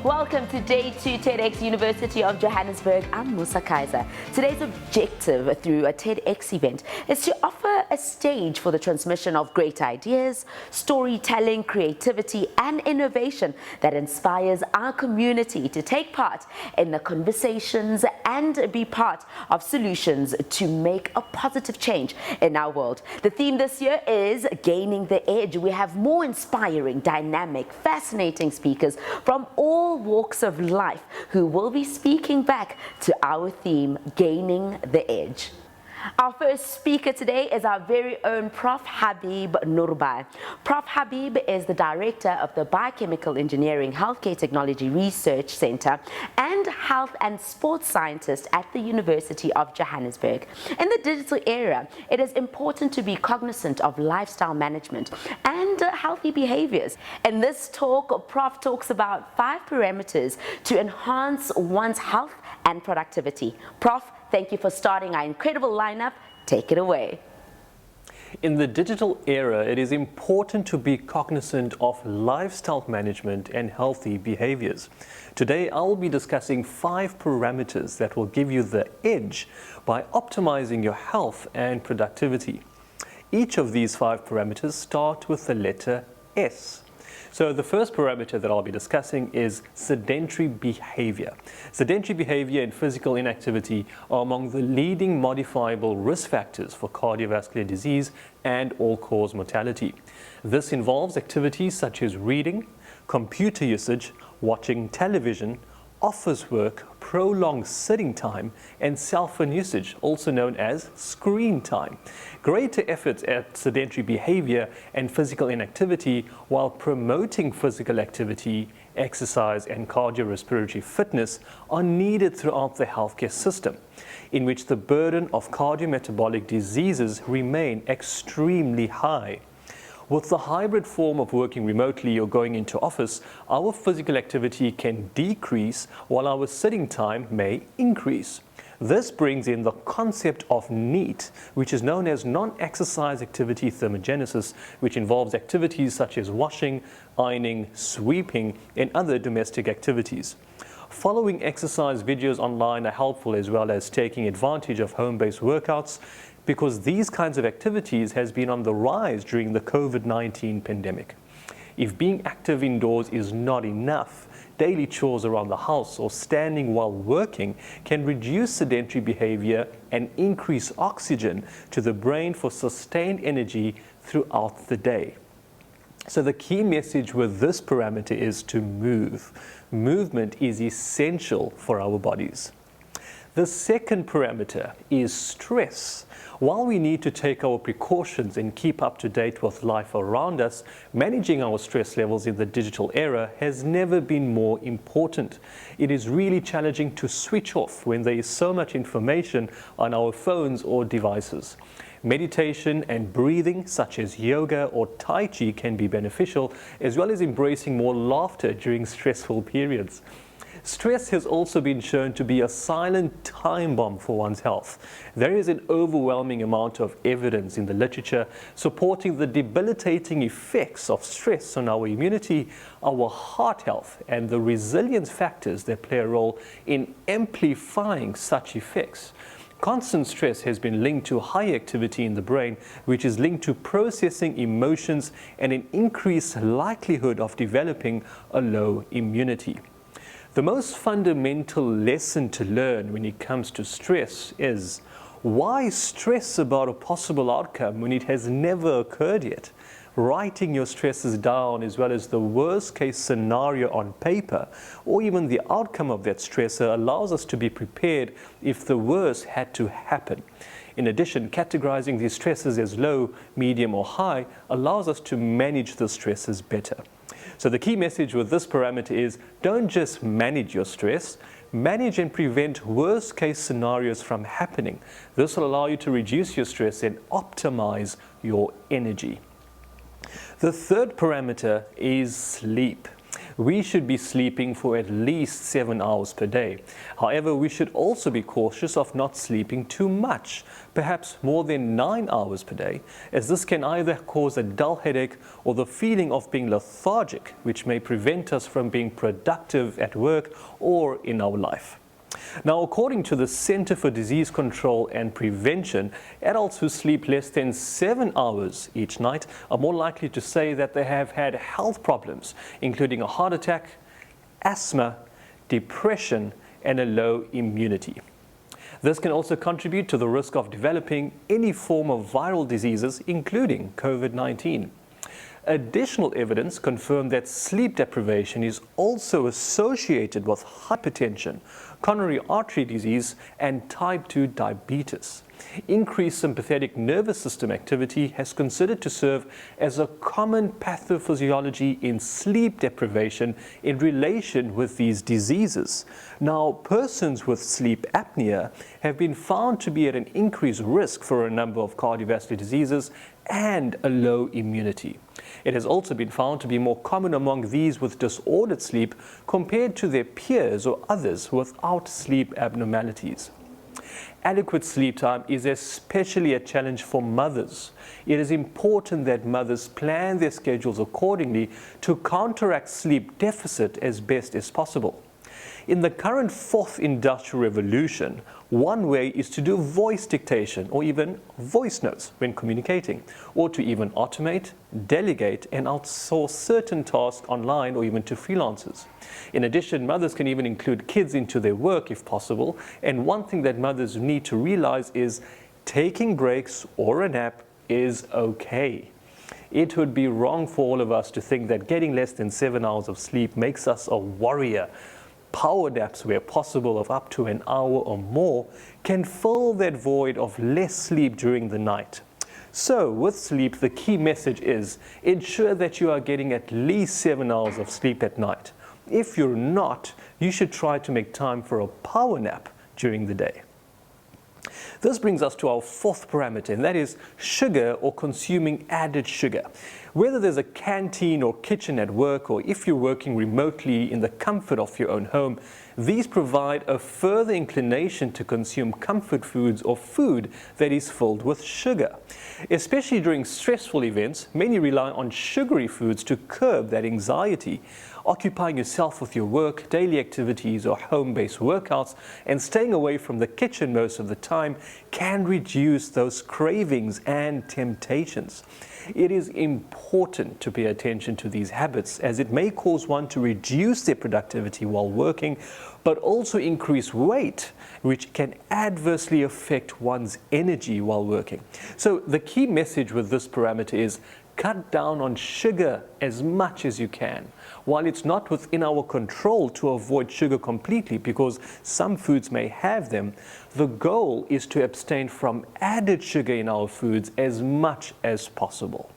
Welcome to Day 2 TEDx University of Johannesburg. I'm Musa Kaiser. Today's objective through a TEDx event is to offer a stage for the transmission of great ideas, storytelling, creativity and innovation that inspires our community to take part in the conversations and be part of solutions to make a positive change in our world. The theme this year is Gaining the Edge. We have more inspiring, dynamic, fascinating speakers from all walks of life who will be speaking back to our theme, Gaining the Edge. Our first speaker today is our very own Prof. Habib Noorbhai. Prof. Habib is the director of the Biomedical Engineering Healthcare Technology Research Center and health and sports scientist at the University of Johannesburg. In the digital era, it is important to be cognizant of lifestyle management and healthy behaviors. In this talk, Prof talks about 5 parameters to enhance one's health and productivity. Prof, thank you for starting our incredible lineup. Take it away. In the digital era, it is important to be cognizant of lifestyle management and healthy behaviors. Today, I'll be discussing 5 parameters that will give you the edge by optimizing your health and productivity. Each of these 5 parameters start with the letter S. So the first parameter that I'll be discussing is sedentary behavior. Sedentary behavior and physical inactivity are among the leading modifiable risk factors for cardiovascular disease and all-cause mortality. This involves activities such as reading, computer usage, watching television, office work, prolonged sitting time, and cell phone usage, also known as screen time. Greater efforts at sedentary behavior and physical inactivity while promoting physical activity, exercise, and cardiorespiratory fitness are needed throughout the healthcare system, in which the burden of cardiometabolic diseases remain extremely high. With the hybrid form of working remotely or going into office, our physical activity can decrease while our sitting time may increase. This brings in the concept of NEAT, which is known as non-exercise activity thermogenesis, which involves activities such as washing, ironing, sweeping, and other domestic activities. Following exercise videos online are helpful, as well as taking advantage of home-based workouts, because these kinds of activities has been on the rise during the COVID-19 pandemic. If being active indoors is not enough, daily chores around the house or standing while working can reduce sedentary behavior and increase oxygen to the brain for sustained energy throughout the day. So the key message with this parameter is to move. Movement is essential for our bodies. The second parameter is stress. While we need to take our precautions and keep up to date with life around us, managing our stress levels in the digital era has never been more important. It is really challenging to switch off when there is so much information on our phones or devices. Meditation and breathing, such as yoga or Tai Chi, can be beneficial, as well as embracing more laughter during stressful periods. Stress has also been shown to be a silent time bomb for one's health. There is an overwhelming amount of evidence in the literature supporting the debilitating effects of stress on our immunity, our heart health, and the resilience factors that play a role in amplifying such effects. Constant stress has been linked to high activity in the brain, which is linked to processing emotions and an increased likelihood of developing a low immunity. The most fundamental lesson to learn when it comes to stress is, why stress about a possible outcome when it has never occurred yet? Writing your stresses down, as well as the worst case scenario on paper, or even the outcome of that stressor, allows us to be prepared if the worst had to happen. In addition, categorizing these stresses as low, medium, or high allows us to manage the stresses better. So the key message with this parameter is, don't just manage your stress, manage and prevent worst case scenarios from happening. This will allow you to reduce your stress and optimize your energy. The third parameter is sleep. we should be sleeping for at least 7 hours per day. However, we should also be cautious of not sleeping too much, perhaps more than 9 hours per day, as this can either cause a dull headache or the feeling of being lethargic, which may prevent us from being productive at work or in our life. Now, according to the Center for Disease Control and Prevention, adults who sleep less than 7 hours each night are more likely to say that they have had health problems, including a heart attack, asthma, depression, and a low immunity. This can also contribute to the risk of developing any form of viral diseases, including COVID-19. Additional evidence confirmed that sleep deprivation is also associated with hypertension, coronary artery disease, and type 2 diabetes. Increased sympathetic nervous system activity has considered to serve as a common pathophysiology in sleep deprivation in relation with these diseases. Now, persons with sleep apnea have been found to be at an increased risk for a number of cardiovascular diseases and a low immunity. It has also been found to be more common among these with disordered sleep compared to their peers or others without sleep abnormalities. Adequate sleep time is especially a challenge for mothers. It is important that mothers plan their schedules accordingly to counteract sleep deficit as best as possible. In the current fourth industrial revolution, one way is to do voice dictation or even voice notes when communicating, or to even automate, delegate, and outsource certain tasks online or even to freelancers. In addition, mothers can even include kids into their work if possible, and one thing that mothers need to realize is taking breaks or a nap is okay. It would be wrong for all of us to think that getting less than 7 hours of sleep makes us a warrior. Power naps, where possible, of up to an hour or more, can fill that void of less sleep during the night. So, with sleep, the key message is ensure that you are getting at least 7 hours of sleep at night. If you're not, you should try to make time for a power nap during the day. This brings us to our fourth parameter, and that is sugar or consuming added sugar. Whether there's a canteen or kitchen at work, or if you're working remotely in the comfort of your own home, these provide a further inclination to consume comfort foods or food that is filled with sugar. Especially during stressful events, many rely on sugary foods to curb that anxiety. Occupying yourself with your work, daily activities, or home-based workouts, and staying away from the kitchen most of the time can reduce those cravings and temptations. It is important to pay attention to these habits, as it may cause one to reduce their productivity while working, but also increase weight, which can adversely affect one's energy while working. So the key message with this parameter is cut down on sugar as much as you can. While it's not within our control to avoid sugar completely, because some foods may have them, the goal is to abstain from added sugar in our foods as much as possible.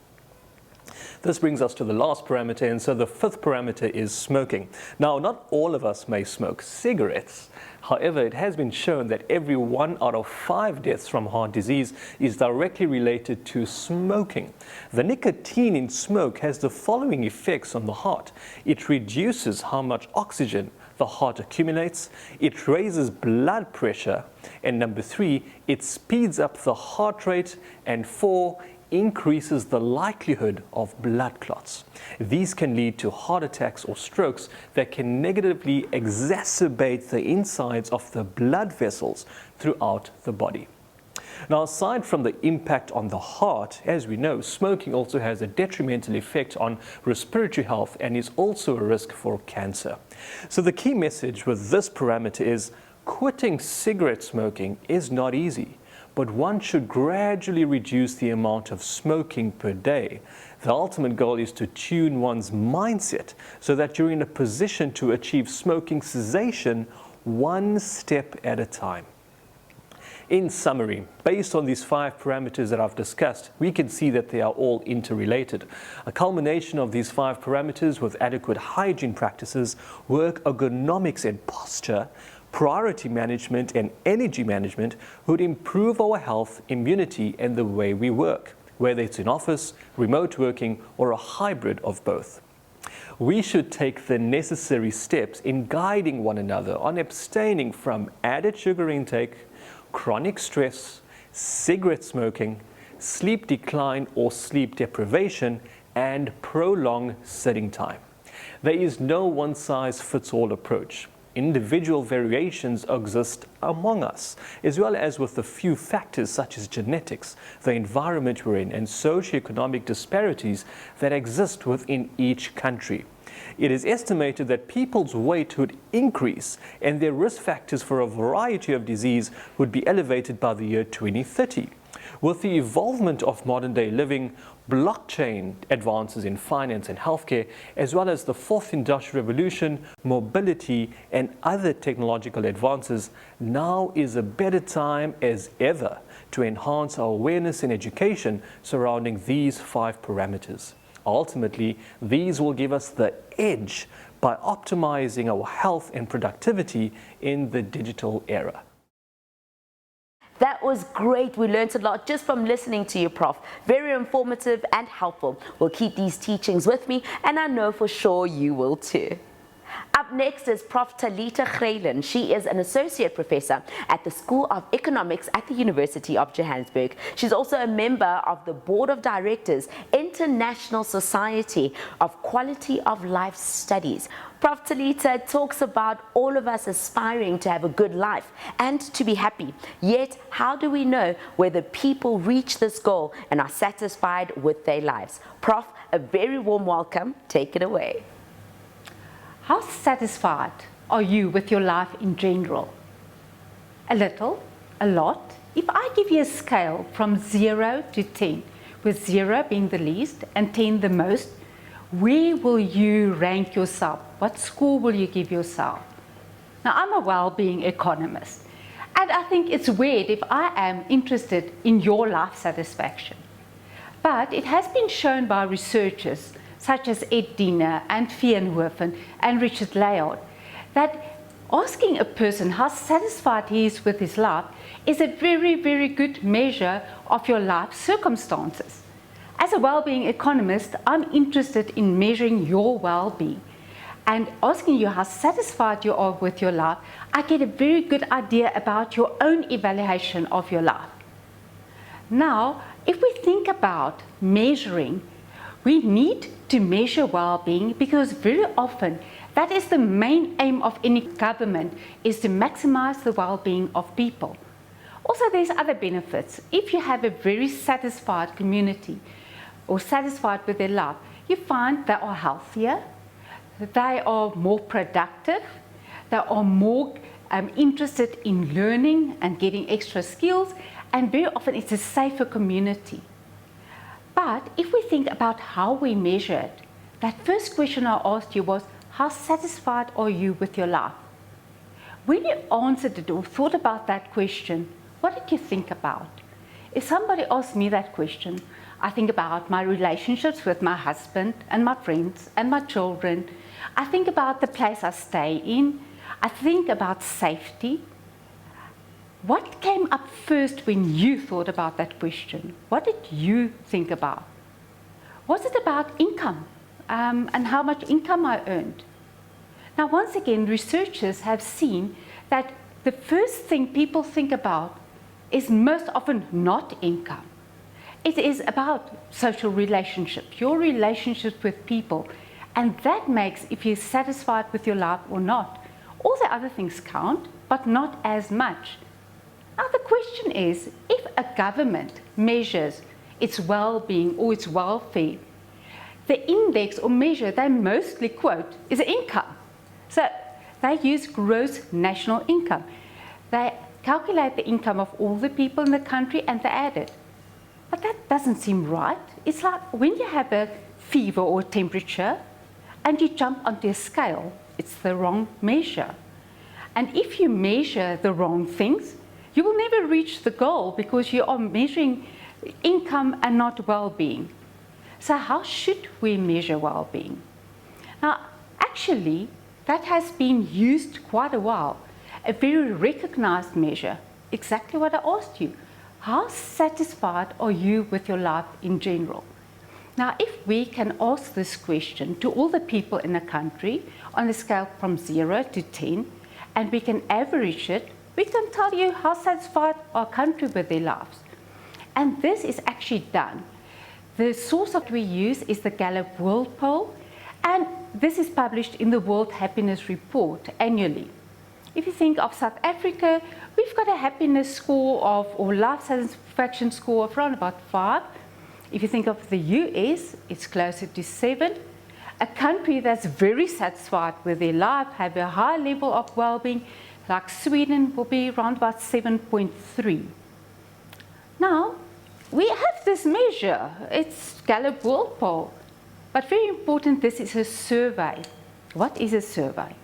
This brings us to the last parameter, and so the fifth parameter is smoking. Now, not all of us may smoke cigarettes. However, it has been shown that every 1 out of 5 deaths from heart disease is directly related to smoking. The nicotine in smoke has the following effects on the heart. It reduces how much oxygen the heart accumulates, it raises blood pressure, and number 3, it speeds up the heart rate, and 4, increases the likelihood of blood clots. These can lead to heart attacks or strokes that can negatively exacerbate the insides of the blood vessels throughout the body. Now, aside from the impact on the heart, as we know, smoking also has a detrimental effect on respiratory health and is also a risk for cancer. So the key message with this parameter is quitting cigarette smoking is not easy, but one should gradually reduce the amount of smoking per day. The ultimate goal is to tune one's mindset so that you're in a position to achieve smoking cessation one step at a time. In summary, based on these 5 parameters that I've discussed, we can see that they are all interrelated. A culmination of these 5 parameters with adequate hygiene practices, work ergonomics and posture, priority management and energy management would improve our health, immunity, and the way we work, whether it's in office, remote working, or a hybrid of both. We should take the necessary steps in guiding one another on abstaining from added sugar intake, chronic stress, cigarette smoking, sleep decline or sleep deprivation, and prolonged sitting time. There is no one-size-fits-all approach. Individual variations exist among us, as well as with a few factors such as genetics, the environment we're in, and socioeconomic disparities that exist within each country. It is estimated that people's weight would increase and their risk factors for a variety of disease would be elevated by the year 2030. With the evolvement of modern-day living, blockchain advances in finance and healthcare, as well as the fourth industrial revolution, mobility, and other technological advances, now is a better time as ever to enhance our awareness and education surrounding these 5 parameters. Ultimately, these will give us the edge by optimizing our health and productivity in the digital era. That was great. We learned a lot just from listening to you, Prof. Very informative and helpful. We'll keep these teachings with me, and I know for sure you will too. Up next is Prof. Talita Greyling. She is an associate professor at the School of Economics at the University of Johannesburg. She's also a member of the Board of Directors, International Society of Quality of Life Studies. Prof. Talita talks about all of us aspiring to have a good life and to be happy. Yet, how do we know whether people reach this goal and are satisfied with their lives? Prof, a very warm welcome. Take it away. How satisfied are you with your life in general? A little, a lot? If I give you a scale from 0 to 10, with 0 being the least and 10 the most, where will you rank yourself? What score will you give yourself? Now, I'm a well-being economist, and I think it's weird if I am interested in your life satisfaction. But it has been shown by researchers such as Ed Diener and Veenhoven and Richard Layard, that asking a person how satisfied he is with his life is a very, very good measure of your life circumstances. As a well-being economist, I'm interested in measuring your well-being. And asking you how satisfied you are with your life, I get a very good idea about your own evaluation of your life. Now, if we think about measuring, we need to measure well-being because very often that is the main aim of any government, is to maximize the well-being of people. Also, there's other benefits. If you have a very satisfied community or satisfied with their life, you find they are healthier, they are more productive, they are more interested in learning and getting extra skills, and very often it's a safer community. But if we think about how we measure it, that first question I asked you was, how satisfied are you with your life? When you answered it or thought about that question, what did you think about? If somebody asked me that question, I think about my relationships with my husband and my friends and my children. I think about the place I stay in. I think about safety. What came up first when you thought about that question? What did you think about? Was it about income and how much income I earned? Now, once again, researchers have seen that the first thing people think about is most often not income. It is about social relationships, your relationships with people, and that makes if you're satisfied with your life or not. All the other things count, but not as much. Now the question is, if a government measures its well-being or its welfare, the index or measure they mostly quote is income. So they use gross national income. They calculate the income of all the people in the country and they add it. But that doesn't seem right. It's like when you have a fever or temperature and you jump onto a scale, it's the wrong measure. And if you measure the wrong things, you will never reach the goal because you are measuring income and not well-being. So how should we measure well-being? Now, actually, that has been used quite a while, a very recognized measure. Exactly what I asked you. How satisfied are you with your life in general? Now, if we can ask this question to all the people in a country on a scale from 0 to 10, and we can average it, we can tell you how satisfied our country with their lives. And this is actually done. The source that we use is the Gallup World Poll, and this is published in the World Happiness Report annually. If you think of South Africa, we've got a happiness score of, or life satisfaction score of around about 5. If you think of the US, it's closer to 7. A country that's very satisfied with their life, have a high level of well-being, like Sweden, will be around about 7.3. Now, we have this measure. It's Gallup World Poll. But very important, this is a survey. What is a survey?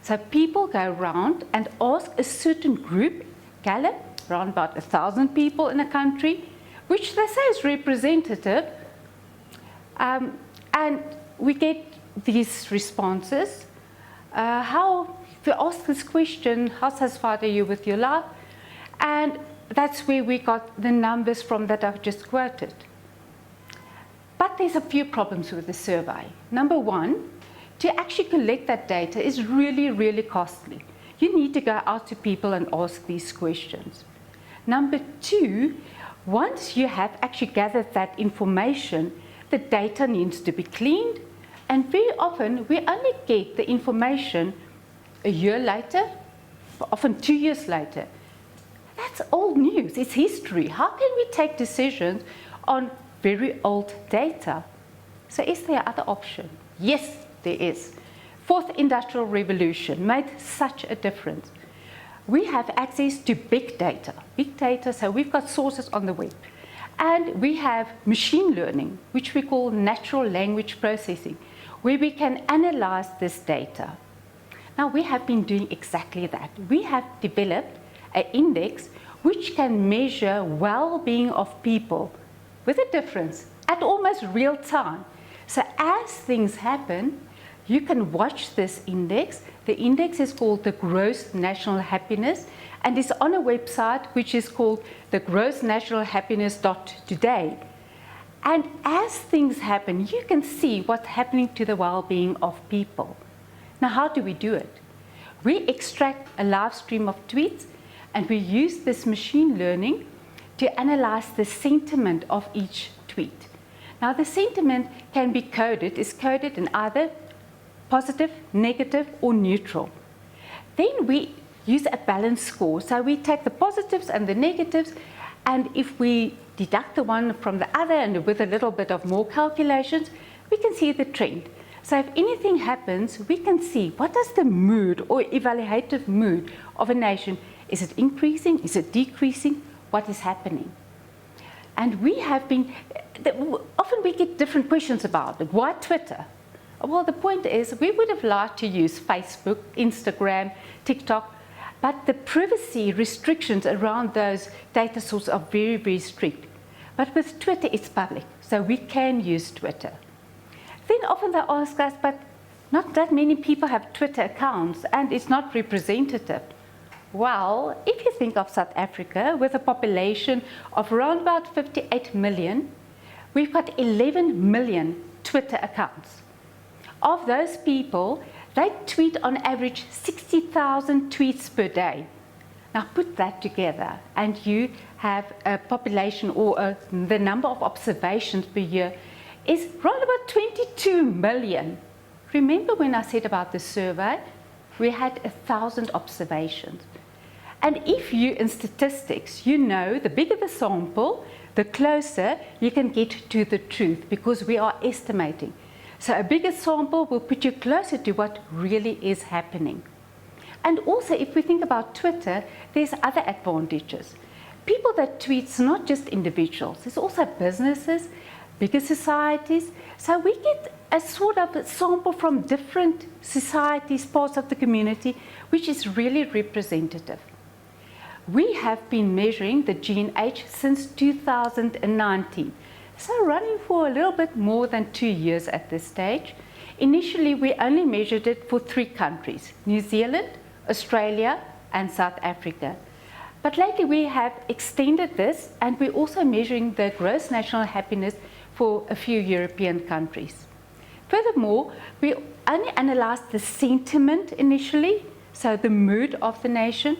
So people go around and ask a certain group, Gallup, around about 1,000 people in a country, which they say is representative, and we get these responses. If you ask this question, how satisfied are you with your life? And that's where we got the numbers from that I've just quoted. But there's a few problems with the survey. Number one, to actually collect that data is really, really costly. You need to go out to people and ask these questions. Number two, once you have actually gathered that information, the data needs to be cleaned, and very often we only get the information a year later, often 2 years later. That's old news, it's history. How can we take decisions on very old data? So is there other option? Yes, there is. Fourth industrial revolution made such a difference. We have access to big data. Big data, so we've got sources on the web. And we have machine learning, which we call natural language processing, where we can analyze this data. Now, we have been doing exactly that. We have developed an index which can measure well-being of people with a difference at almost real time. So as things happen, you can watch this index. The index is called the Gross National Happiness, and is on a website which is called the grossnationalhappiness.today. And as things happen, you can see what's happening to the well-being of people. Now, how do we do it? We extract a live stream of tweets, and we use this machine learning to analyze the sentiment of each tweet. Now, the sentiment can be coded, is coded in either positive, negative, or neutral. Then we use a balance score. So we take the positives and the negatives, and if we deduct the one from the other, and with a little bit of more calculations, we can see the trend. So if anything happens, we can see what is the mood or evaluative mood of a nation. Is it increasing? Is it decreasing? What is happening? And we have been, often we get different questions about it. Why Twitter? Well, the point is, we would have liked to use Facebook, Instagram, TikTok, but the privacy restrictions around those data sources are very, very strict. But with Twitter, it's public, so we can use Twitter. Then often they ask us, but not that many people have Twitter accounts, and it's not representative. Well, if you think of South Africa, with a population of around about 58 million, we've got 11 million Twitter accounts. Of those people, they tweet on average 60,000 tweets per day. Now put that together, and you have a population, or the number of observations per year is around about 22 million. Remember when I said about the survey, we had 1,000 observations. And if you, in statistics, you know the bigger the sample, the closer you can get to the truth, because we are estimating. So a bigger sample will put you closer to what really is happening. And also, if we think about Twitter, there's other advantages. People that tweet, not just individuals, there's also businesses, bigger societies. So we get a sort of a sample from different societies, parts of the community, which is really representative. We have been measuring the GNH since 2019. So running for a little bit more than 2 years at this stage. Initially, we only measured it for 3 countries, New Zealand, Australia, and South Africa. But lately we have extended this, and we're also measuring the gross national happiness for a few European countries. Furthermore, we only analyzed the sentiment initially, so the mood of the nation,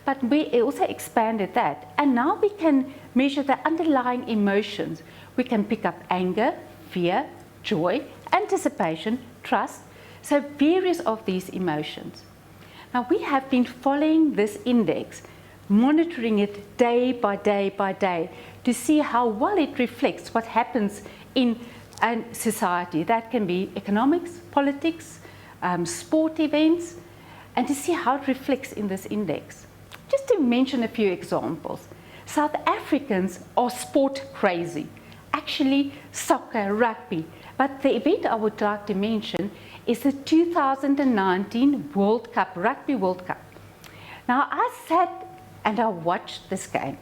but we also expanded that. And now we can measure the underlying emotions. We can pick up anger, fear, joy, anticipation, trust, so various of these emotions. Now we have been following this index, monitoring it day by day by day to see how well it reflects what happens in a society. That can be economics, politics, sport events, and to see how it reflects in this index. Just to mention a few examples. South Africans are sport crazy, actually soccer, rugby, but the event I would like to mention is the 2019 World Cup, Rugby World Cup. Now I sat and I watched this game.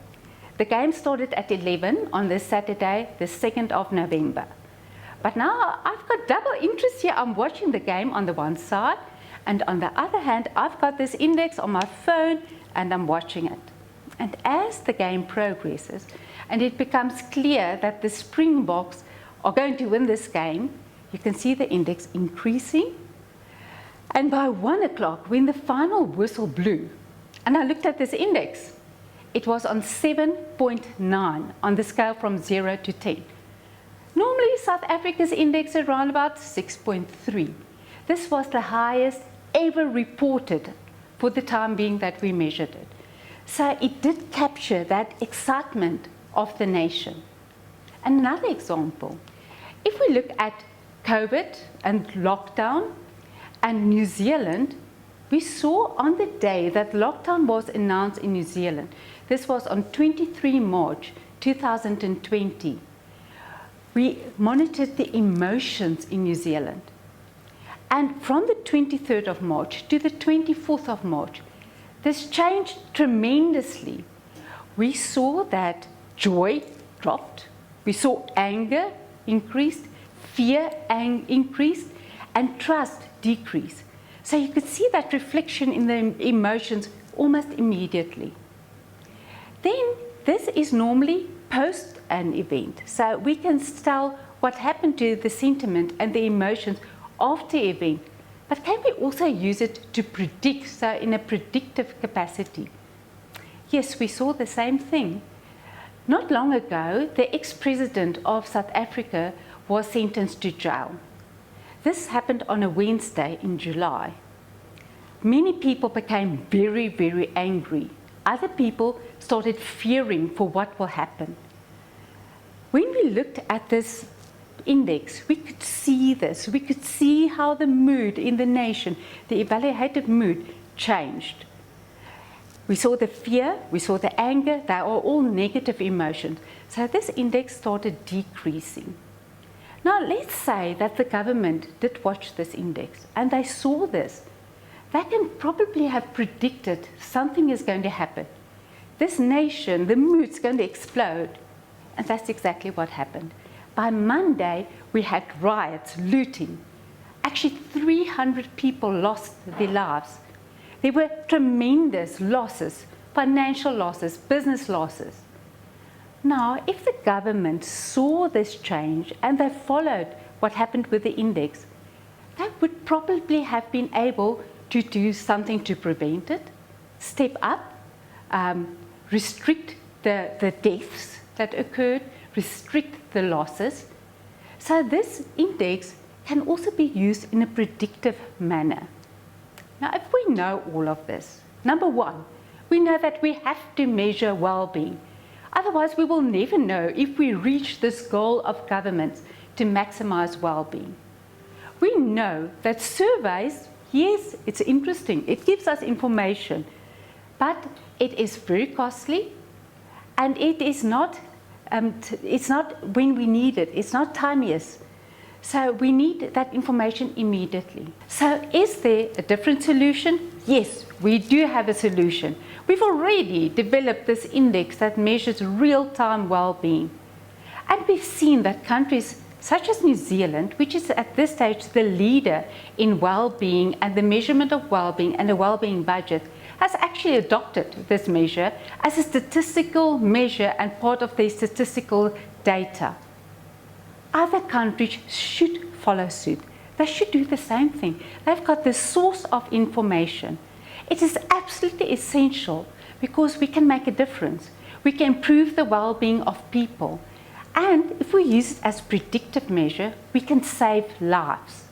The game started at 11 on this Saturday, the 2nd of November. But now I've got double interest here. I'm watching the game on the one side, and on the other hand, I've got this index on my phone and I'm watching it. And as the game progresses, and it becomes clear that the Springboks are going to win this game, you can see the index increasing. And by 1 o'clock, when the final whistle blew, and I looked at this index, it was on 7.9 on the scale from 0 to 10. Normally, South Africa's index is around about 6.3. This was the highest ever reported for the time being that we measured it. So it did capture that excitement of the nation. And another example, if we look at COVID and lockdown and New Zealand, we saw on the day that lockdown was announced in New Zealand, this was on 23 March 2020, we monitored the emotions in New Zealand. And from the 23rd of March to the 24th of March, this changed tremendously. We saw that joy dropped, we saw anger increased, fear increased, and trust decreased. So you could see that reflection in the emotions almost immediately. Then this is normally post an event. So we can tell what happened to the sentiment and the emotions after the event. But can we also use it to predict, so in a predictive capacity? Yes, we saw the same thing. Not long ago, the ex-president of South Africa was sentenced to jail. This happened on a Wednesday in July. Many people became very, very angry. Other people started fearing for what will happen. When we looked at this index, we could see this. We could see how the mood in the nation, the evaluated mood, changed. We saw the fear, we saw the anger, they are all negative emotions. So this index started decreasing. Now let's say that the government did watch this index and they saw this. They can probably have predicted something is going to happen. This nation, the mood's going to explode. And that's exactly what happened. By Monday, we had riots, looting. Actually, 300 people lost their lives. There were tremendous losses, financial losses, business losses. Now, if the government saw this change and they followed what happened with the index, they would probably have been able to do something to prevent it, step up, restrict the deaths that occurred, restrict the losses. So this index can also be used in a predictive manner. Now, if we know all of this, number one, we know that we have to measure well-being. Otherwise, we will never know if we reach this goal of governments to maximize well-being. We know that surveys, yes, it's interesting, it gives us information, but it is very costly and it is not, it's not when we need it, it's not timeous. So we need that information immediately. So is there a different solution? Yes, we do have a solution. We've already developed this index that measures real-time well-being. And we've seen that countries such as New Zealand, which is at this stage the leader in well-being and the measurement of well-being and a well-being budget, has actually adopted this measure as a statistical measure and part of their statistical data. Other countries should follow suit. They should do the same thing. They've got the source of information. It is absolutely essential because we can make a difference. We can improve the well-being of people. And if we use it as a predictive measure, we can save lives.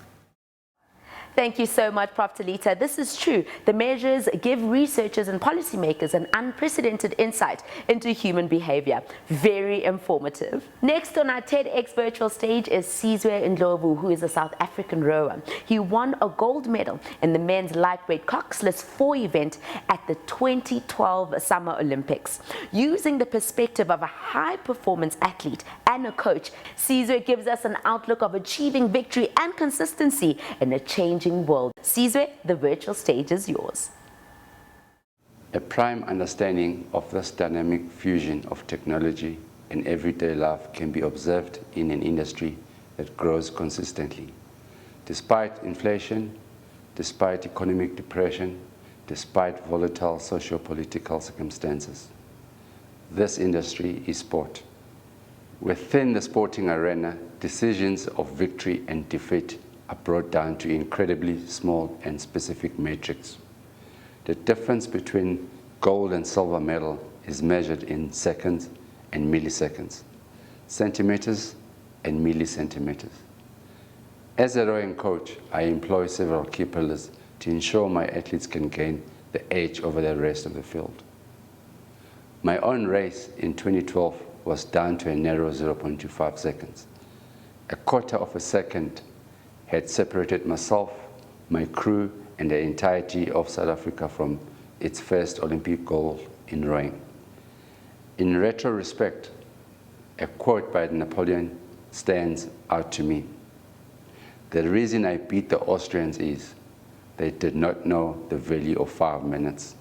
Thank you so much, Prof. Talita. This is true. The measures give researchers and policymakers an unprecedented insight into human behavior. Very informative. Next on our TEDx virtual stage is Sizwe Ndlovu, who is a South African rower. He won a gold medal in the men's lightweight coxless 4 event at the 2012 Summer Olympics. Using the perspective of a high-performance athlete and a coach, Sizwe gives us an outlook of achieving victory and consistency in a changing world. Sizwe, the virtual stage is yours. A prime understanding of this dynamic fusion of technology and everyday life can be observed in an industry that grows consistently. Despite inflation, despite economic depression, despite volatile socio-political circumstances, this industry is sport. Within the sporting arena, decisions of victory and defeat are brought down to incredibly small and specific metrics. The difference between gold and silver medal is measured in seconds and milliseconds, centimeters and millicentimeters. As a rowing coach, I employ several key pillars to ensure my athletes can gain the edge over the rest of the field. My own race in 2012 was down to a narrow 0.25 seconds. A quarter of a second had separated myself, my crew, and the entirety of South Africa from its first Olympic gold in rowing. In retrospect, a quote by Napoleon stands out to me. The reason I beat the Austrians is they did not know the value of 5 minutes.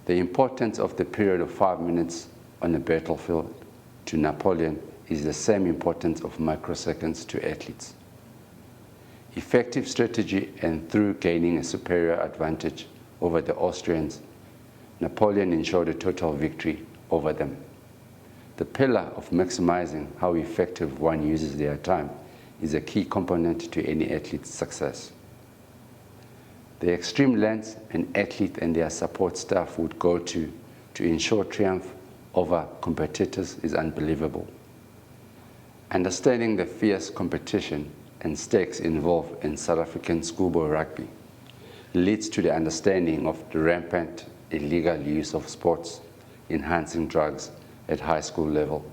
The importance of the period of 5 minutes on the battlefield to Napoleon is the same importance of microseconds to athletes. Effective strategy, and through gaining a superior advantage over the Austrians, Napoleon ensured a total victory over them. The pillar of maximizing how effective one uses their time is a key component to any athlete's success. The extreme lengths an athlete and their support staff would go to ensure triumph over competitors is unbelievable. Understanding the fierce competition and stakes involved in South African schoolboy rugby leads to the understanding of the rampant illegal use of sports enhancing drugs at high school level.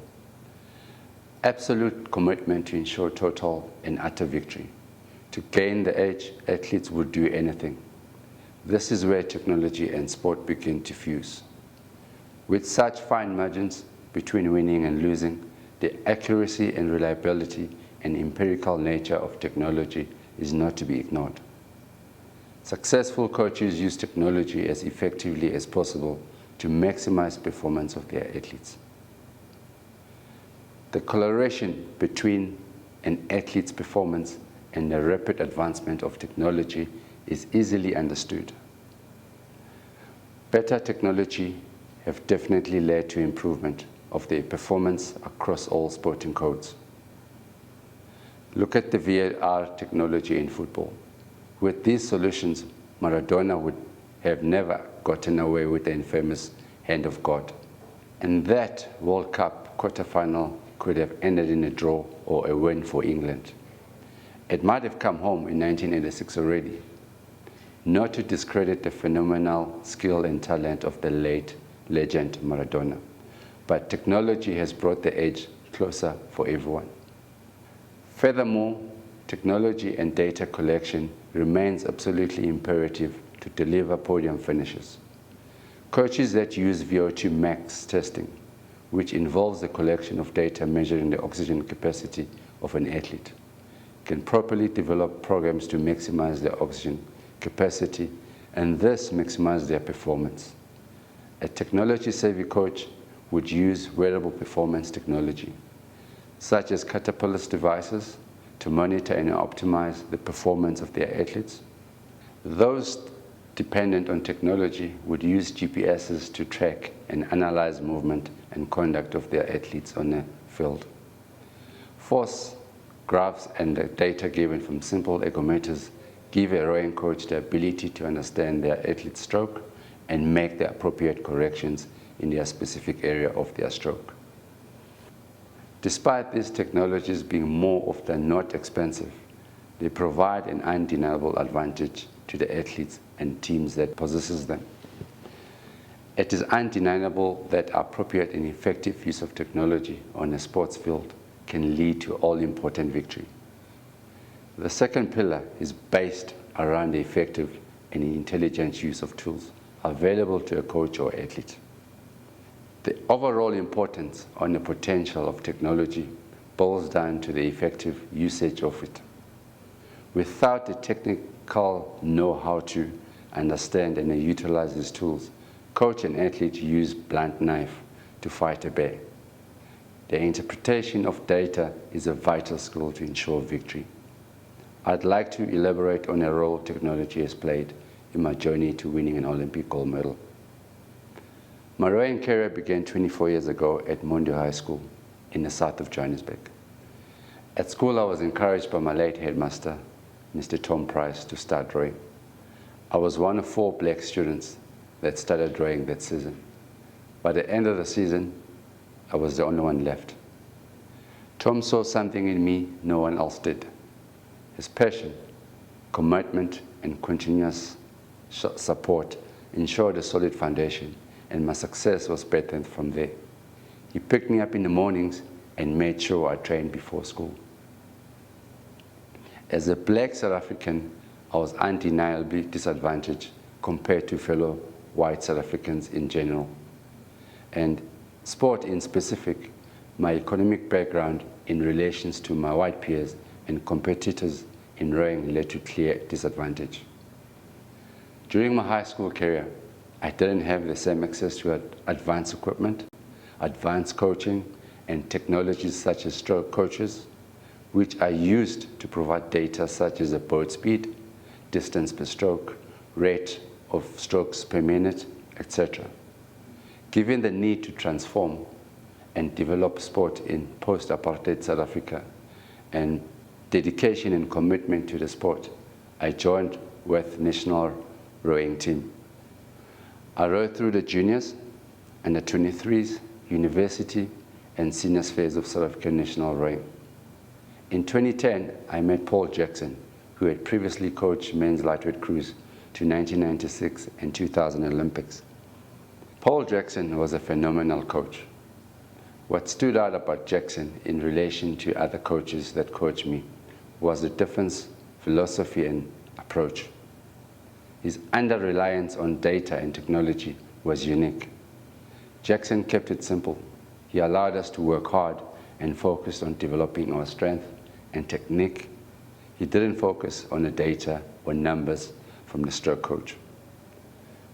Absolute commitment to ensure total and utter victory. To gain the edge, athletes would do anything. This is where technology and sport begin to fuse. With such fine margins between winning and losing, the accuracy and reliability and empirical nature of technology is not to be ignored. Successful coaches use technology as effectively as possible to maximize performance of their athletes. The correlation between an athlete's performance and the rapid advancement of technology is easily understood. Better technology have definitely led to improvement of their performance across all sporting codes. Look at the VAR technology in football. With these solutions, Maradona would have never gotten away with the infamous hand of God. And that World Cup quarterfinal could have ended in a draw or a win for England. It might have come home in 1986 already. Not to discredit the phenomenal skill and talent of the late legend Maradona, but technology has brought the edge closer for everyone. Furthermore, technology and data collection remains absolutely imperative to deliver podium finishes. Coaches that use VO2 max testing, which involves the collection of data measuring the oxygen capacity of an athlete, can properly develop programs to maximize their oxygen capacity and thus maximize their performance. A technology-savvy coach would use wearable performance technology, such as Caterpillar's devices, to monitor and optimize the performance of their athletes. Those dependent on technology would use GPSs to track and analyze movement and conduct of their athletes on the field. Force, graphs, and the data given from simple ergometers give a rowing coach the ability to understand their athlete's stroke and make the appropriate corrections in their specific area of their stroke. Despite these technologies being more often than not expensive, they provide an undeniable advantage to the athletes and teams that possesses them. It is undeniable that appropriate and effective use of technology on a sports field can lead to all-important victory. The second pillar is based around the effective and intelligent use of tools available to a coach or athlete. The overall importance on the potential of technology boils down to the effective usage of it. Without the technical know-how to understand and utilize these tools, coach and athlete use blunt knife to fight a bear. The interpretation of data is a vital skill to ensure victory. I'd like to elaborate on a role technology has played in my journey to winning an Olympic gold medal. My rowing career began 24 years ago at Mondi High School in the south of Johannesburg. At school, I was encouraged by my late headmaster, Mr. Tom Price, to start rowing. I was one of 4 black students that started rowing that season. By the end of the season, I was the only one left. Tom saw something in me no one else did. His passion, commitment, and continuous support ensured a solid foundation, and my success was better from there. He picked me up in the mornings and made sure I trained before school. As a black South African, I was undeniably disadvantaged compared to fellow white South Africans in general. And sport in specific, my economic background in relations to my white peers and competitors in rowing led to clear disadvantage. During my high school career, I didn't have the same access to advanced equipment, advanced coaching, and technologies such as stroke coaches, which I used to provide data such as the boat speed, distance per stroke, rate of strokes per minute, etc. Given the need to transform and develop sport in post-apartheid South Africa and dedication and commitment to the sport, I joined with national rowing team. I rowed through the juniors, under 23s, university, and seniors phase of South African national rowing. In 2010, I met Paul Jackson, who had previously coached men's lightweight crews to 1996 and 2000 Olympics. Paul Jackson was a phenomenal coach. What stood out about Jackson in relation to other coaches that coached me was the different philosophy and approach. His under-reliance on data and technology was unique. Jackson kept it simple. He allowed us to work hard and focused on developing our strength and technique. He didn't focus on the data or numbers from the stroke coach.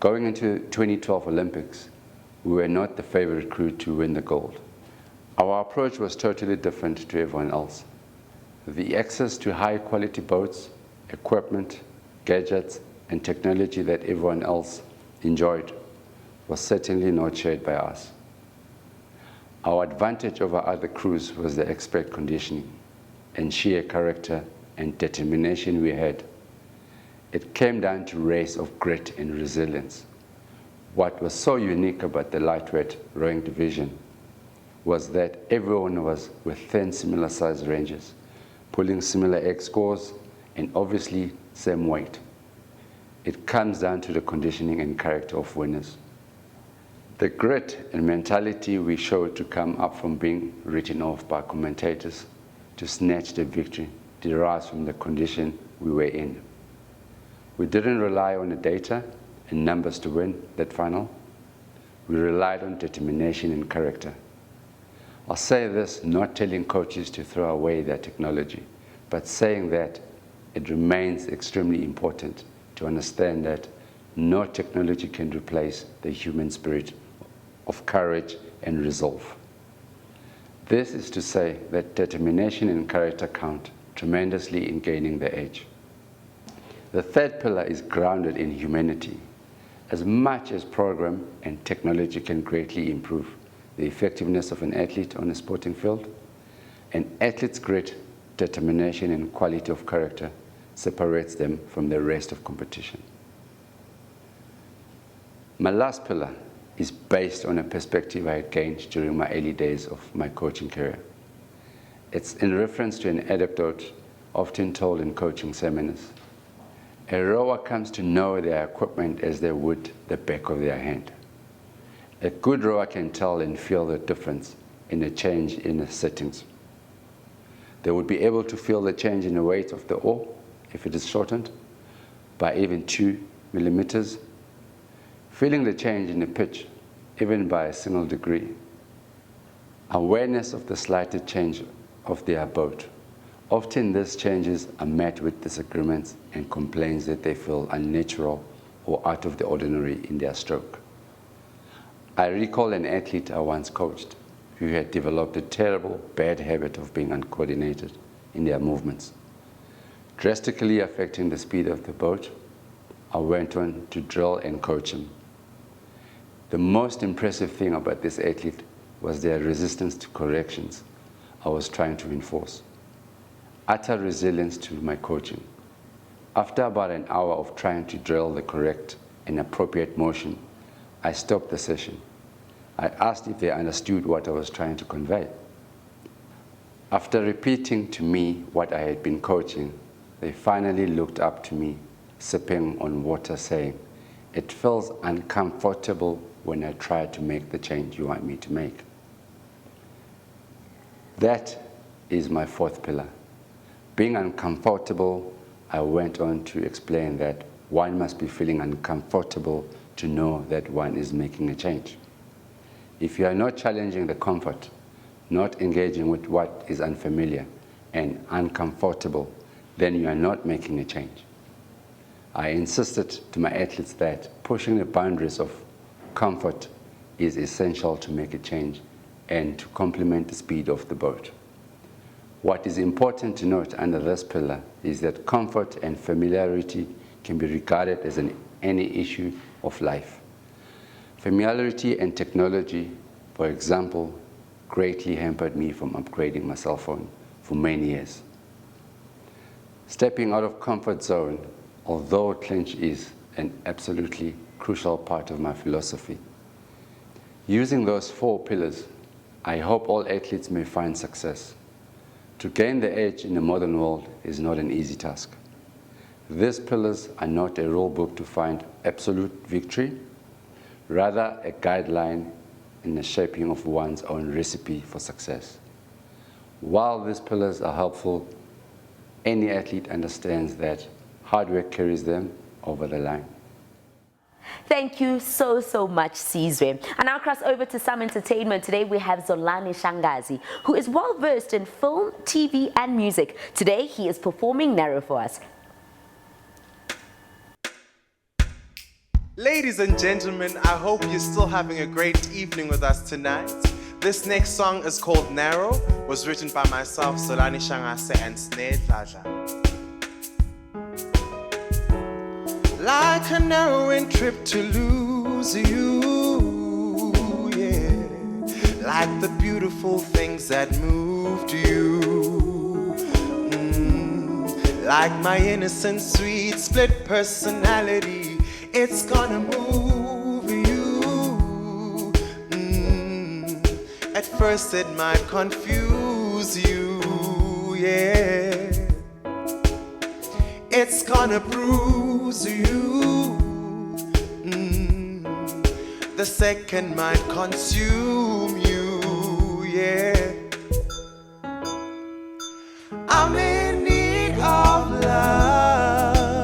Going into 2012 Olympics, we were not the favorite crew to win the gold. Our approach was totally different to everyone else. The access to high-quality boats, equipment, gadgets, and technology that everyone else enjoyed was certainly not shared by us. Our advantage over other crews was the expert conditioning and sheer character and determination we had. It came down to race of grit and resilience. What was so unique about the lightweight rowing division was that everyone was within similar size ranges, pulling similar X scores, and obviously same weight. It comes down to the conditioning and character of winners. The grit and mentality we showed to come up from being written off by commentators to snatch the victory derives from the condition we were in. We didn't rely on the data and numbers to win that final. We relied on determination and character. I'll say this not telling coaches to throw away their technology, but saying that it remains extremely important to understand that no technology can replace the human spirit of courage and resolve. This is to say that determination and character count tremendously in gaining the edge. The third pillar is grounded in humanity. As much as program and technology can greatly improve the effectiveness of an athlete on a sporting field, An athlete's grit, determination, and quality of character separates them from the rest of competition. My last pillar is based on a perspective I had gained during my early days of my coaching career. It's in reference to an anecdote often told in coaching seminars. A rower comes to know their equipment as they would the back of their hand. A good rower can tell and feel the difference in a change in the settings. They would be able to feel the change in the weight of the oar if it is shortened by even 2 millimeters, feeling the change in the pitch even by a single degree, awareness of the slightest change of their boat. Often these changes are met with disagreements and complaints that they feel unnatural or out of the ordinary in their stroke. I recall an athlete I once coached who had developed a terrible bad habit of being uncoordinated in their movements, drastically affecting the speed of the boat. I went on to drill and coach him. The most impressive thing about this athlete was their resistance to corrections I was trying to enforce. Utter resilience to my coaching. After about an hour of trying to drill the correct and appropriate motion, I stopped the session. I asked if they understood what I was trying to convey. After repeating to me what I had been coaching, they finally looked up to me, sipping on water, saying, "It feels uncomfortable when I try to make the change you want me to make." That is my fourth pillar. Being uncomfortable, I went on to explain that one must be feeling uncomfortable to know that one is making a change. If you are not challenging the comfort, not engaging with what is unfamiliar and uncomfortable, then you are not making a change. I insisted to my athletes that pushing the boundaries of comfort is essential to make a change and to complement the speed of the boat. What is important to note under this pillar is that comfort and familiarity can be regarded as any issue of life. Familiarity and technology, for example, greatly hampered me from upgrading my cell phone for many years. Stepping out of comfort zone, although clinch is an absolutely crucial part of my philosophy. Using those 4 pillars, I hope all athletes may find success. To gain the edge in the modern world is not an easy task. These pillars are not a rule book to find absolute victory, rather a guideline in the shaping of one's own recipe for success. While these pillars are helpful, any athlete understands that hard work carries them over the line. Thank you so much, Sizwe. And now cross over to some entertainment. Today we have Zolani Shangazi, who is well versed in film, TV and music. Today he is performing Narrow for us. Ladies and gentlemen, I hope you're still having a great evening with us tonight. This next song is called Narrow, was written by myself, Zolani Shangazi, and Snare Tlaja. Like a narrowing trip to lose you, yeah. Like the beautiful things that moved you. Like my innocent, sweet, split personality, it's gonna move you. At first it might confuse you, yeah. It's gonna bruise you. The second might consume you, yeah. I'm in need of love.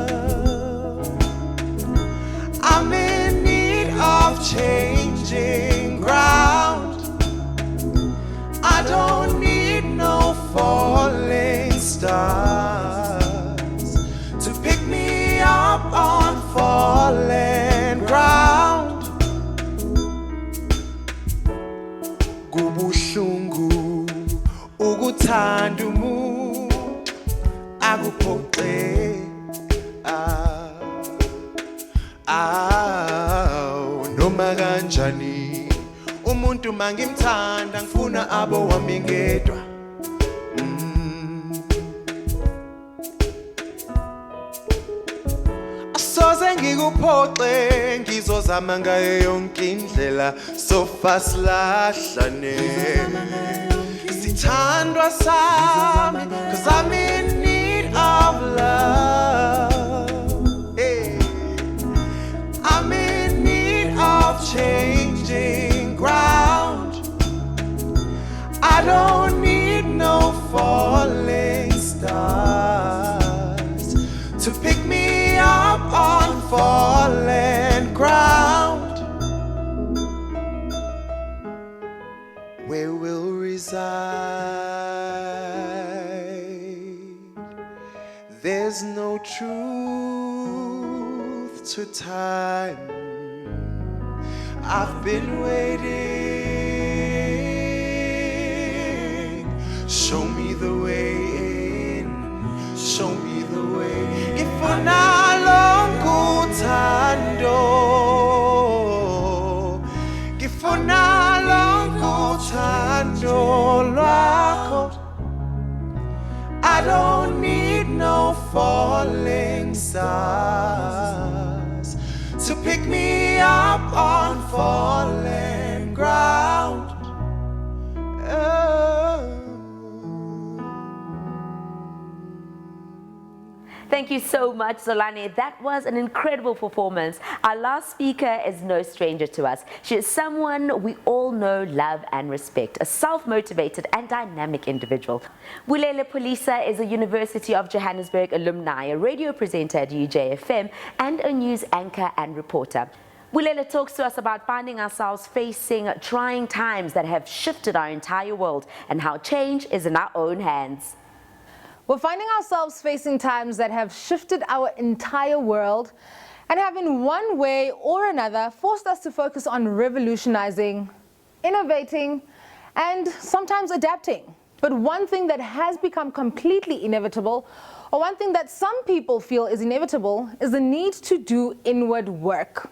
I'm in need of changing ground. I don't need no falling stars to pick me up on fallen ground. Kubuhlungu ukuthanda umuntu akuphoqe noma kanjani umuntu mangimthanda ngifuna abo wami ngedwa ngikuphoxe ngizozama ngayo yonke indlela sofa silahlane sithandwa sami 'cause I'm in need of love. Hey. I'm in need of changing ground. I don't need no falling stars to pick me up on fallen ground. Where we'll reside, there's no truth to time. I've been waiting. Show me the way in, show me the way. Ngifuna lonke uthando, ngifuna lonke uthando lwakho. I don't need no falling stars to pick me up on fallen ground. Thank you so much, Zolani. That was an incredible performance. Our last speaker is no stranger to us. She is someone we all know, love and respect, a self-motivated and dynamic individual. Bulele Polisa is a University of Johannesburg alumni, a radio presenter at UJFM, and a news anchor and reporter. Bulele talks to us about finding ourselves facing trying times that have shifted our entire world and how change is in our own hands. We're finding ourselves facing times that have shifted our entire world and have in one way or another forced us to focus on revolutionizing, innovating, and sometimes adapting. But one thing that has become completely inevitable, or one thing that some people feel is inevitable, is the need to do inward work.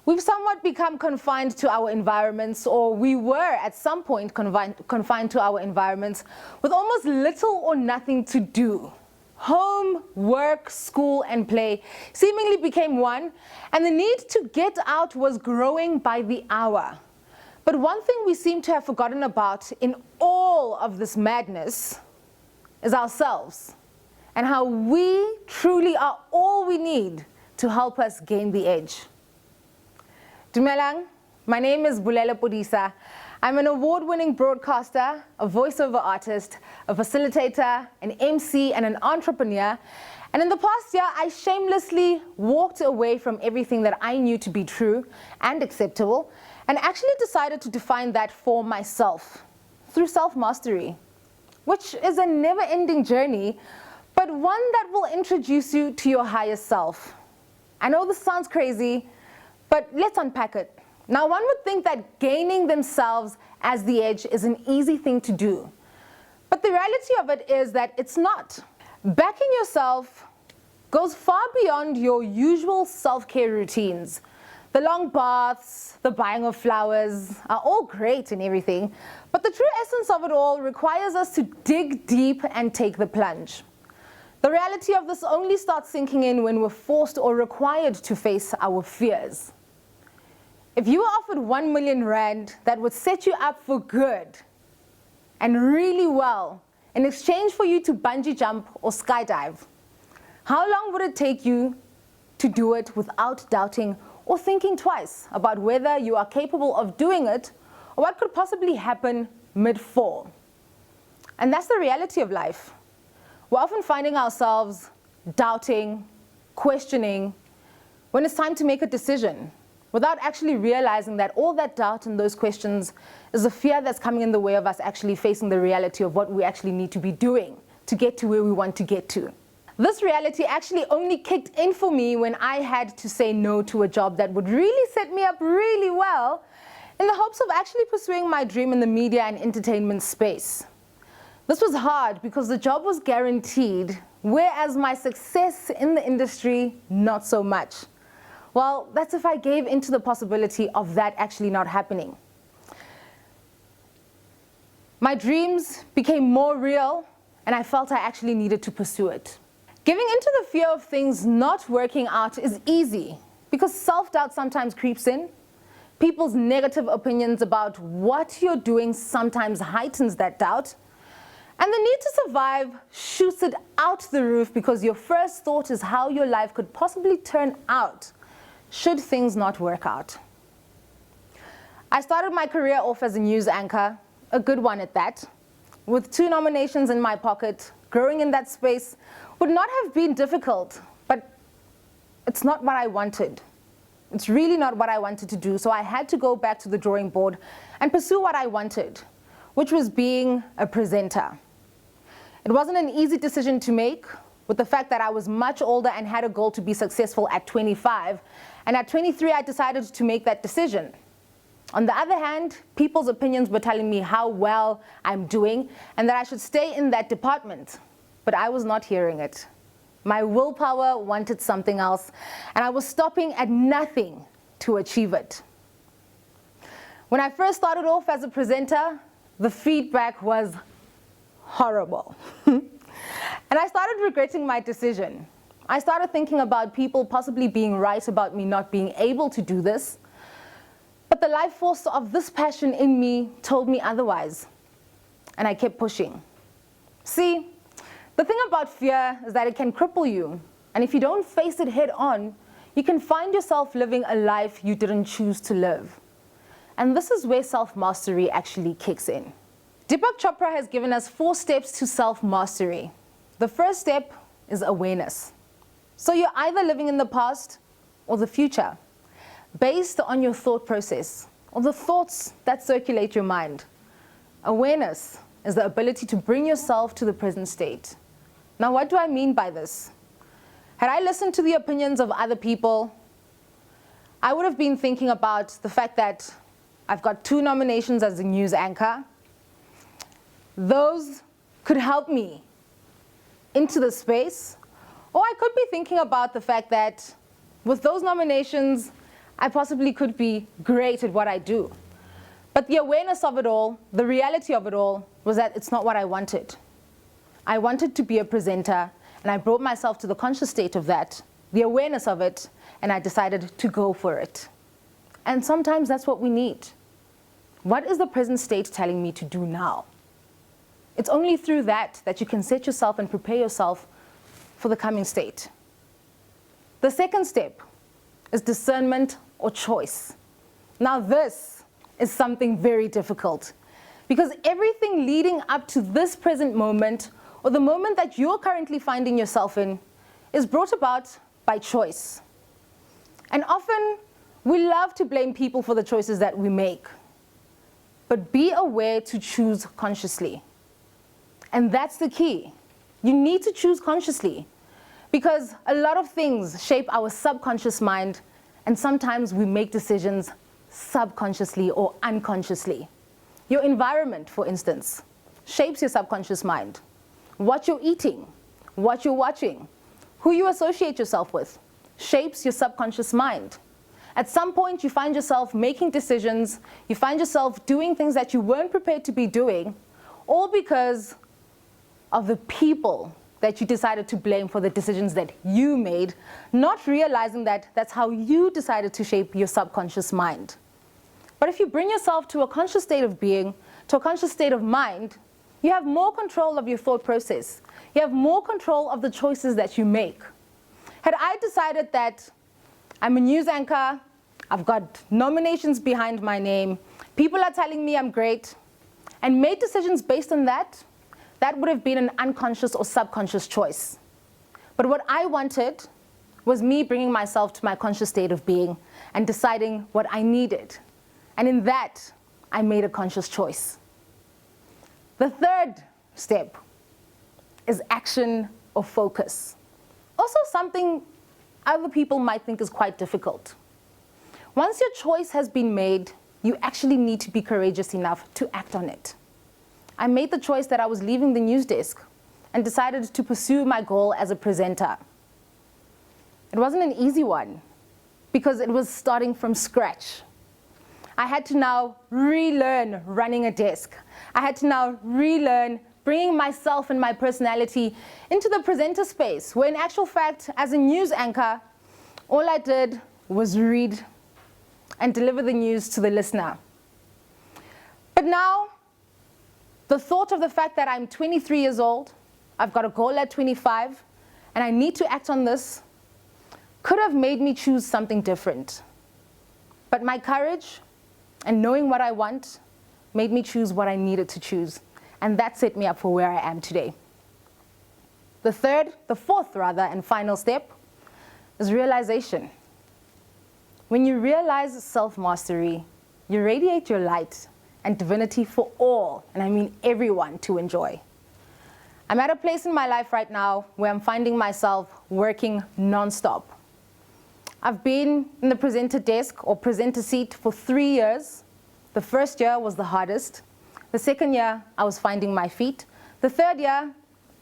We've somewhat become confined to our environments, or we were at some point confined to our environments with almost little or nothing to do. Home, work, school, and play seemingly became one, and the need to get out was growing by the hour. But one thing we seem to have forgotten about in all of this madness is ourselves, and how we truly are all we need to help us gain the edge. Dumelang, my name is Bulele Polisa. I'm an award-winning broadcaster, a voiceover artist, a facilitator, an MC, and an entrepreneur. And in the past year, I shamelessly walked away from everything that I knew to be true and acceptable, and actually decided to define that for myself through self-mastery, which is a never-ending journey, but one that will introduce you to your higher self. I know this sounds crazy, but let's unpack it. Now, one would think that gaining themselves as the edge is an easy thing to do. But the reality of it is that it's not. Backing yourself goes far beyond your usual self-care routines. The long baths, the buying of flowers are all great and everything, but the true essence of it all requires us to dig deep and take the plunge. The reality of this only starts sinking in when we're forced or required to face our fears. If you were offered 1 million rand that would set you up for good and really well in exchange for you to bungee jump or skydive, how long would it take you to do it without doubting or thinking twice about whether you are capable of doing it or what could possibly happen mid-fall? And that's the reality of life. We're often finding ourselves doubting, questioning, when it's time to make a decision, without actually realizing that all that doubt and those questions is a fear that's coming in the way of us actually facing the reality of what we actually need to be doing to get to where we want to get to. This reality actually only kicked in for me when I had to say no to a job that would really set me up really well in the hopes of actually pursuing my dream in the media and entertainment space. This was hard because the job was guaranteed, whereas my success in the industry, not so much. Well, that's if I gave into the possibility of that actually not happening. My dreams became more real, and I felt I actually needed to pursue it. Giving into the fear of things not working out is easy because self-doubt sometimes creeps in. People's negative opinions about what you're doing sometimes heightens that doubt. And the need to survive shoots it out the roof because your first thought is how your life could possibly turn out should things not work out. I started my career off as a news anchor, a good one at that. With 2 nominations in my pocket, growing in that space would not have been difficult, but it's not what I wanted. It's really not what I wanted to do, so I had to go back to the drawing board and pursue what I wanted, which was being a presenter. It wasn't an easy decision to make, with the fact that I was much older and had a goal to be successful at 25, and at 23 I decided to make that decision. On the other hand, people's opinions were telling me how well I'm doing and that I should stay in that department, but I was not hearing it. My willpower wanted something else, and I was stopping at nothing to achieve it. When I first started off as a presenter, the feedback was horrible. And I started regretting my decision. I started thinking about people possibly being right about me not being able to do this. But the life force of this passion in me told me otherwise. And I kept pushing. See, the thing about fear is that it can cripple you. And if you don't face it head on, you can find yourself living a life you didn't choose to live. And this is where self-mastery actually kicks in. Deepak Chopra has given us 4 steps to self-mastery. The first step is awareness. So you're either living in the past or the future, based on your thought process, or the thoughts that circulate your mind. Awareness is the ability to bring yourself to the present state. Now, what do I mean by this? Had I listened to the opinions of other people, I would have been thinking about the fact that I've got 2 nominations as a news anchor. Those could help me into the space, or I could be thinking about the fact that with those nominations, I possibly could be great at what I do. But the awareness of it all, the reality of it all, was that it's not what I wanted. I wanted to be a presenter, and I brought myself to the conscious state of that, the awareness of it, and I decided to go for it. And sometimes that's what we need. What is the present state telling me to do now? It's only through that that you can set yourself and prepare yourself for the coming state. The second step is discernment or choice. Now this is something very difficult because everything leading up to this present moment or the moment that you're currently finding yourself in is brought about by choice. And often we love to blame people for the choices that we make, but be aware to choose consciously. And that's the key. You need to choose consciously because a lot of things shape our subconscious mind, and sometimes we make decisions subconsciously or unconsciously. Your environment, for instance, shapes your subconscious mind. What you're eating, what you're watching, who you associate yourself with, shapes your subconscious mind. At some point, you find yourself making decisions, you find yourself doing things that you weren't prepared to be doing, all because of the people that you decided to blame for the decisions that you made, not realizing that that's how you decided to shape your subconscious mind. But if you bring yourself to a conscious state of being, to a conscious state of mind, you have more control of your thought process. You have more control of the choices that you make. Had I decided that I'm a news anchor, I've got nominations behind my name, people are telling me I'm great, and made decisions based on that, that would have been an unconscious or subconscious choice. But what I wanted was me bringing myself to my conscious state of being and deciding what I needed. And in that, I made a conscious choice. The third step is action or focus. Also something other people might think is quite difficult. Once your choice has been made, you actually need to be courageous enough to act on it. I made the choice that I was leaving the news desk and decided to pursue my goal as a presenter. It wasn't an easy one because it was starting from scratch. I had to now relearn running a desk. I had to now relearn bringing myself and my personality into the presenter space, where in actual fact, as a news anchor, all I did was read and deliver the news to the listener. But now, the thought of the fact that I'm 23 years old, I've got a goal at 25, and I need to act on this, could have made me choose something different. But my courage and knowing what I want made me choose what I needed to choose. And that set me up for where I am today. The fourth and final step is realization. When you realize self-mastery, you radiate your light and divinity for all, and I mean everyone, to enjoy. I'm at a place in my life right now where I'm finding myself working non-stop. I've been in the presenter desk or presenter seat for 3 years. The first year was the hardest. The second year, I was finding my feet. The third year,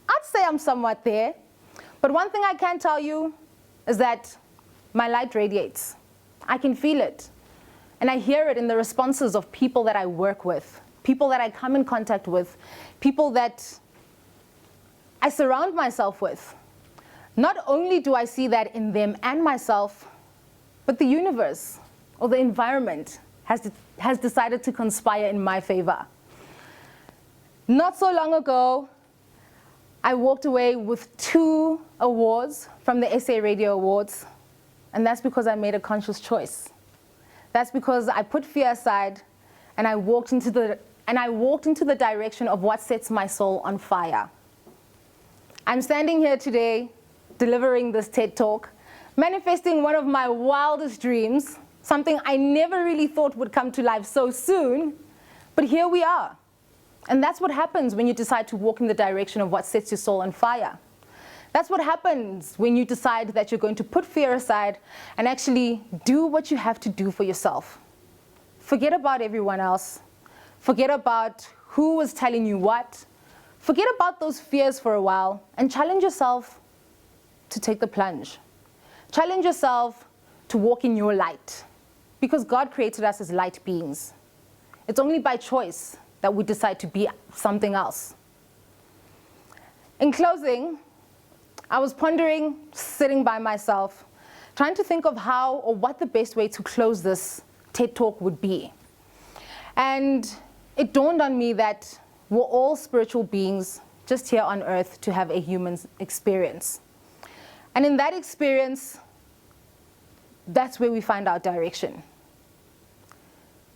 I'd say I'm somewhat there. But one thing I can tell you is that my light radiates. I can feel it. And I hear it in the responses of people that I work with, people that I come in contact with, people that I surround myself with. Not only do I see that in them and myself, but the universe or the environment has decided to conspire in my favor. Not so long ago, I walked away with 2 awards from the SA Radio Awards, and that's because I made a conscious choice. That's because I put fear aside and I walked into the direction of what sets my soul on fire. I'm standing here today delivering this TED Talk, manifesting one of my wildest dreams, something I never really thought would come to life so soon, but here we are. And that's what happens when you decide to walk in the direction of what sets your soul on fire. That's what happens when you decide that you're going to put fear aside and actually do what you have to do for yourself. Forget about everyone else. Forget about who was telling you what. Forget about those fears for a while and challenge yourself to take the plunge. Challenge yourself to walk in your light, because God created us as light beings. It's only by choice that we decide to be something else. In closing, I was pondering, sitting by myself, trying to think of how or what the best way to close this TED Talk would be. And it dawned on me that we're all spiritual beings just here on earth to have a human experience. And in that experience, that's where we find our direction.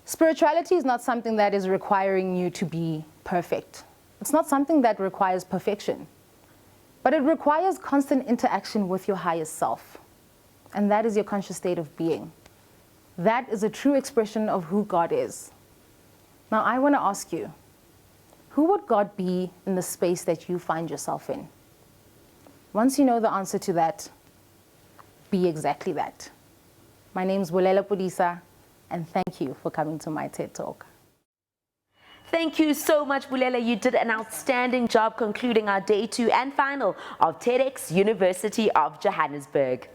Spirituality is not something that is requiring you to be perfect. It's not something that requires perfection. But it requires constant interaction with your highest self. And that is your conscious state of being. That is a true expression of who God is. Now, I want to ask you, who would God be in the space that you find yourself in? Once you know the answer to that, be exactly that. My name is Bulela Pudisa, and thank you for coming to my TED Talk. Thank you so much, Bulela. You did an outstanding job concluding our day 2 and final of TEDx University of Johannesburg.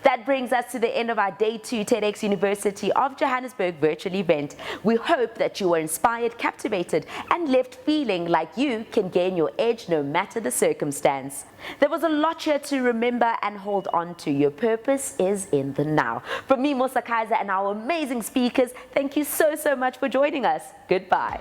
That brings us to the end of our day 2 TEDx University of Johannesburg virtual event. We hope that you were inspired, captivated, and left feeling like you can gain your edge no matter the circumstance. There was a lot here to remember and hold on to. Your purpose is in the now. From me, Musa Kaiser, and our amazing speakers, thank you so much for joining us. Goodbye.